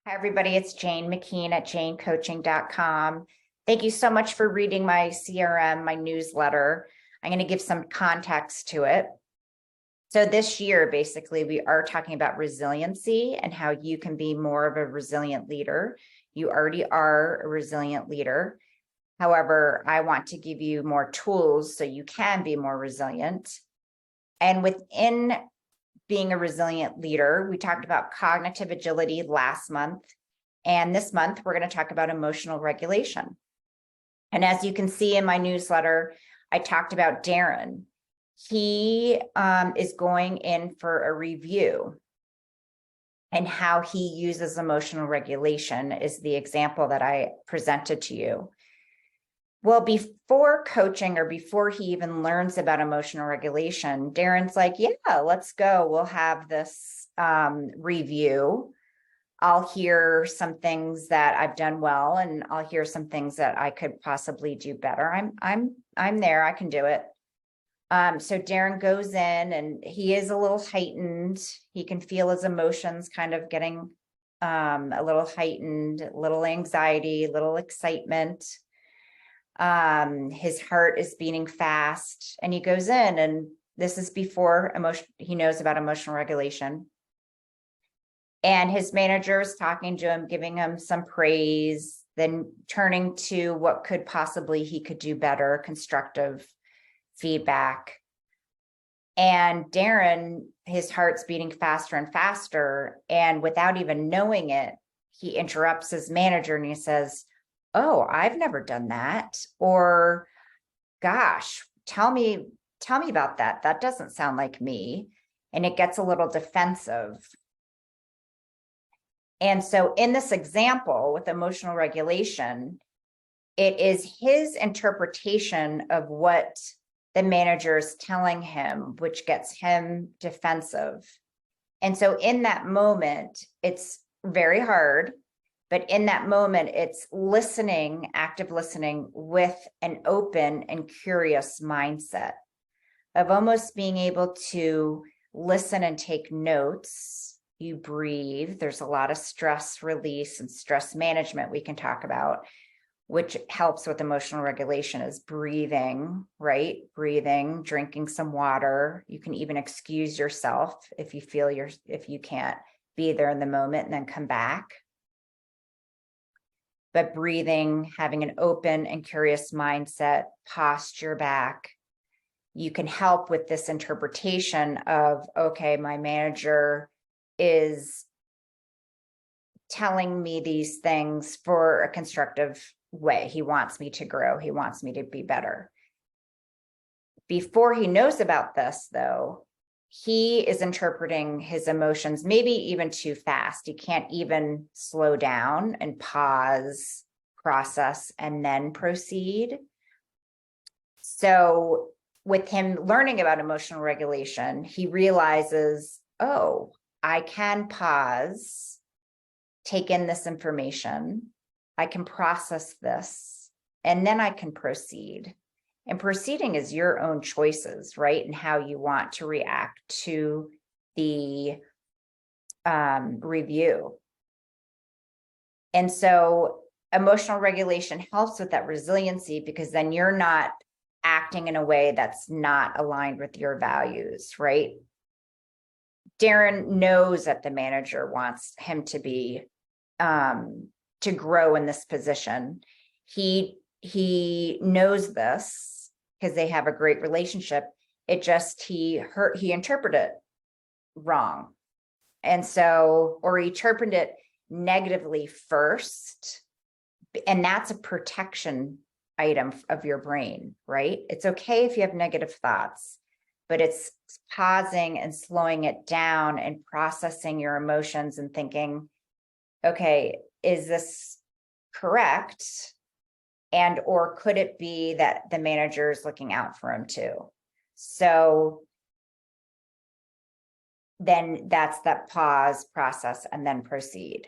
Hi, everybody. It's Jane McKean at janecoaching.com. Thank you so much for reading my CRM, my newsletter. I'm going to give some context to it. So this year, basically, we are talking about resiliency and how you can be more of a resilient leader. You already are a resilient leader. However, I want to give you more tools so you can be more resilient. And within being a resilient leader, we talked about cognitive agility last month. And this month, we're going to talk about emotional regulation. And as you can see in my newsletter, I talked about Darren. He is going in for a review, and how he uses emotional regulation is the example that I presented to you. Well, before coaching or before he even learns about emotional regulation, Darren's like, yeah, let's go. We'll have this review. I'll hear some things that I've done well, and I'll hear some things that I could possibly do better. I'm there. I can do it. So Darren goes in, and he is a little heightened. He can feel his emotions kind of getting a little heightened, a little anxiety, a little excitement. His heart is beating fast, and he goes in, and this is before he knows about emotional regulation. And his manager is talking to him, giving him some praise, then turning to what could possibly he could do better, constructive feedback. And Darren, his heart's beating faster and faster. And without even knowing it, he interrupts his manager and he says, oh, I've never done that. Or, gosh, tell me about that. That doesn't sound like me. And it gets a little defensive. And so in this example with emotional regulation, it is his interpretation of what the manager is telling him, which gets him defensive. And so in that moment, it's very hard, but in that moment, it's listening, active listening with an open and curious mindset of almost being able to listen and take notes. You breathe. There's a lot of stress release and stress management we can talk about, which helps with emotional regulation, is breathing, right? Breathing, drinking some water. You can even excuse yourself if you feel if you can't be there in the moment, and then come back. But breathing, having an open and curious mindset, posture back, you can help with this interpretation of, okay, my manager is telling me these things for a constructive way. He wants me to grow. He wants me to be better. Before he knows about this, though, he is interpreting his emotions maybe even too fast. He can't even slow down and pause, process, and then proceed. So with him learning about emotional regulation, he realizes, oh, I can pause, take in this information, I can process this, and then I can proceed. And proceeding is your own choices, right? And how you want to react to the review. And so emotional regulation helps with that resiliency, because then you're not acting in a way that's not aligned with your values, right? Darren knows that the manager wants him to be to grow in this position. He knows this because they have a great relationship. It just he interpreted it wrong, and so, or he interpreted it negatively first, and that's a protection item of your brain, right? It's okay if you have negative thoughts, but it's pausing and slowing it down and processing your emotions and thinking, okay, is this correct? And, or could it be that the manager is looking out for him too? So then that's that pause, process, and then proceed.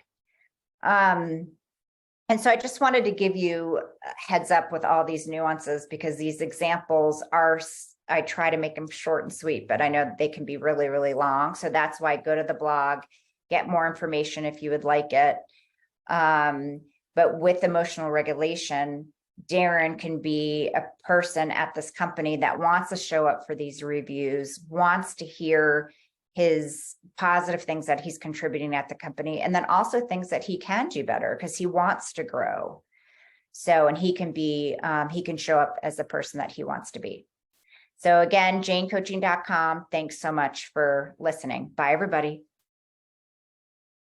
And so I just wanted to give you a heads up with all these nuances, because these examples are, I try to make them short and sweet, but I know they can be really, really long. So that's why go to the blog, get more information if you would like it. But with emotional regulation, Darren can be a person at this company that wants to show up for these reviews, wants to hear his positive things that he's contributing at the company, and then also things that he can do better because he wants to grow. So, and he can show up as the person that he wants to be. So again, janecoaching.com. Thanks so much for listening. Bye, everybody.